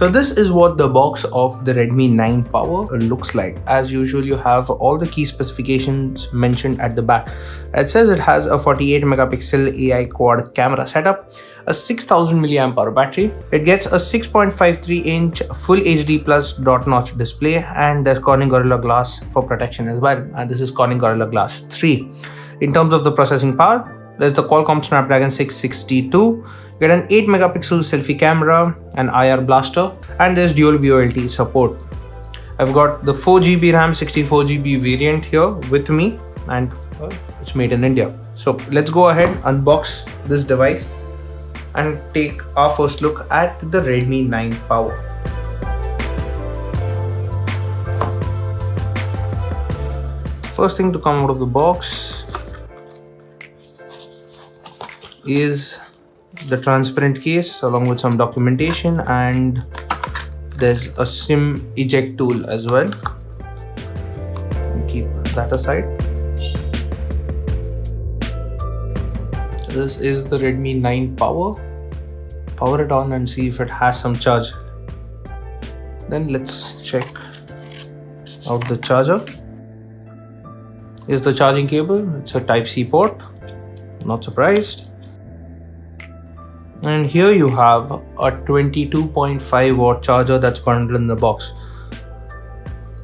So this is what the box of the Redmi 9 Power looks like. As usual, you have all the key specifications mentioned at the back. It says it has a 48 megapixel AI quad camera setup, a 6000 mAh battery. It gets a 6.53 inch full HD plus dot notch display, and there's Corning Gorilla Glass for protection as well. And this is Corning Gorilla Glass 3. In terms of the processing power, there's the Qualcomm Snapdragon 662. Get an 8 megapixel selfie camera, an IR blaster, and there's dual VoLTE support. I've got the 4GB RAM 64GB variant here with me, and it's made in India. So let's go ahead, unbox this device and take our first look at the Redmi 9 Power. First thing to come out of the box is the transparent case along with some documentation, and there's a SIM eject tool as well. Keep that aside. This is the Redmi 9 Power. Power it on and see if it has some charge. Then let's check out the charger. Here's the charging cable. It's a Type-C port. Not surprised. And here you have a 22.5 watt charger that's bundled in the box.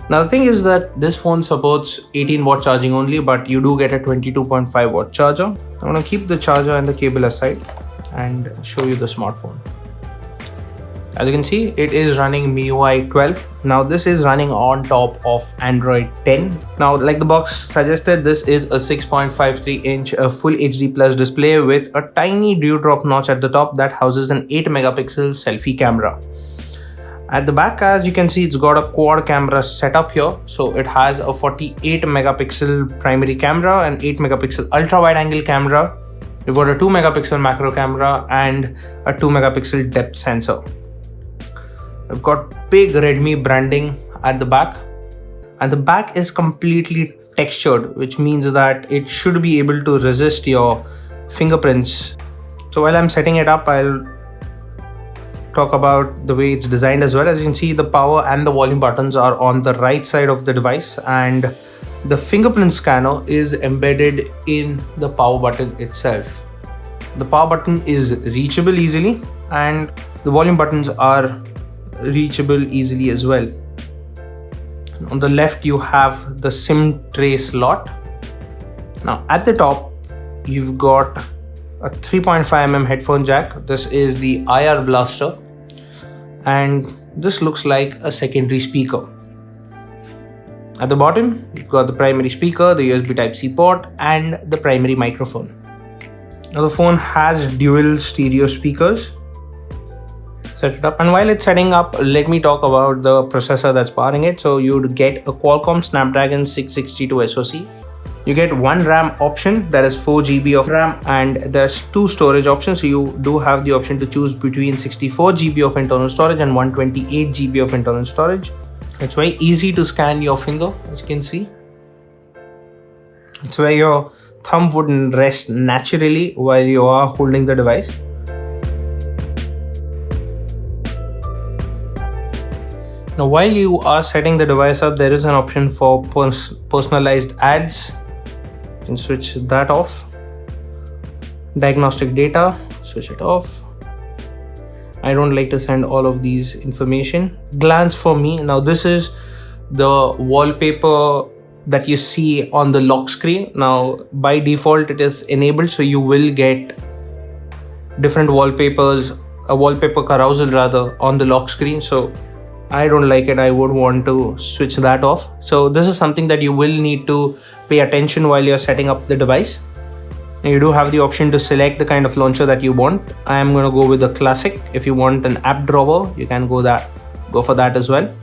Now the thing is that this phone supports 18 watt charging only, but you do get a 22.5 watt charger. I'm going to keep the charger and the cable aside and show you the smartphone. As you can see, it is running MIUI 12. Now this is running on top of Android 10. Now, like the box suggested, this is a 6.53 inch full HD plus display with a tiny dewdrop notch at the top that houses an 8 megapixel selfie camera. At the back, as you can see, it's got a quad camera setup here. So it has a 48 megapixel primary camera, an 8 megapixel ultra wide angle camera. You've got a 2 megapixel macro camera and a 2 megapixel depth sensor. I've got big Redmi branding at the back, and the back is completely textured, which means that it should be able to resist your fingerprints. So while I'm setting it up, I'll talk about the way it's designed as well. As you can see, the power and the volume buttons are on the right side of the device, and the fingerprint scanner is embedded in the power button itself. The power button is reachable easily, and the volume buttons are reachable easily as well. On the left, you have the SIM tray slot. Now at the top, you've got a 3.5mm headphone jack. This is the IR blaster, and this looks like a secondary speaker. At the bottom, you've got the primary speaker, the USB Type-C port, and the primary microphone. Now the phone has dual stereo speakers. Set it up, and while it's setting up, let me talk about the processor that's powering it. So you'd get a Qualcomm Snapdragon 662 SoC. You get one RAM option, that is 4GB of RAM, and there's two storage options. So you do have the option to choose between 64GB of internal storage and 128GB of internal storage. It's very easy to scan your finger, as you can see. It's where your thumb wouldn't rest naturally while you are holding the device. Now, while you are setting the device up, there is an option for personalized ads. You can switch that off. Diagnostic data, switch it off. I don't like to send all of these information. Glance for me. Now this is the wallpaper that you see on the lock screen. Now by default it is enabled, so you will get different wallpapers, a wallpaper carousel rather, on the lock screen. So I don't like it. I would want to switch that off. So this is something that you will need to pay attention while you're setting up the device. And you do have the option to select the kind of launcher that you want. I am going to go with the classic. If you want an app drawer, you can go for that as well.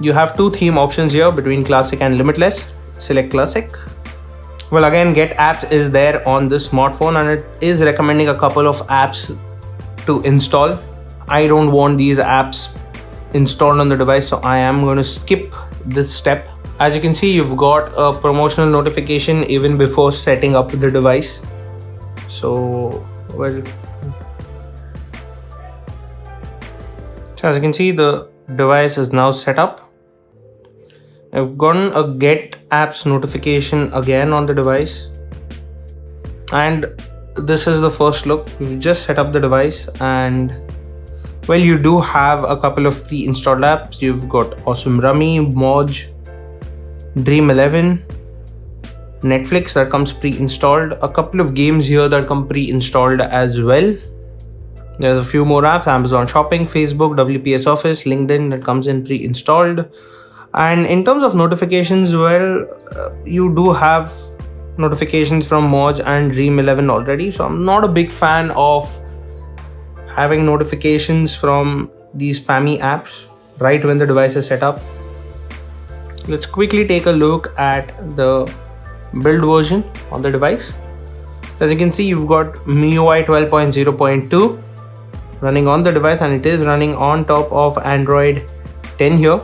You have two theme options here between classic and limitless. Select classic. Well, again, get apps is there on this smartphone, and it is recommending a couple of apps to install. I don't want these apps installed on the device, so I am going to skip this step. As you can see, you've got a promotional notification even before setting up the device. So So as you can see, the device is now set up. I've gotten a get apps notification again on the device, and this is the first look. We've just set up the device, and well, you do have a couple of pre-installed apps. You've got Awesome Rummy, Moj, Dream 11, Netflix that comes pre-installed, a couple of games here that come pre-installed as well. There's a few more apps: Amazon Shopping, Facebook, WPS Office, LinkedIn that comes in pre-installed. And in terms of notifications, well, you do have notifications from Moj and Dream 11 already. So I'm not a big fan of having notifications from these spammy apps right when the device is set up. Let's quickly take a look at the build version on the device. As you can see, you've got MIUI 12.0.2 running on the device, and it is running on top of Android 10 here.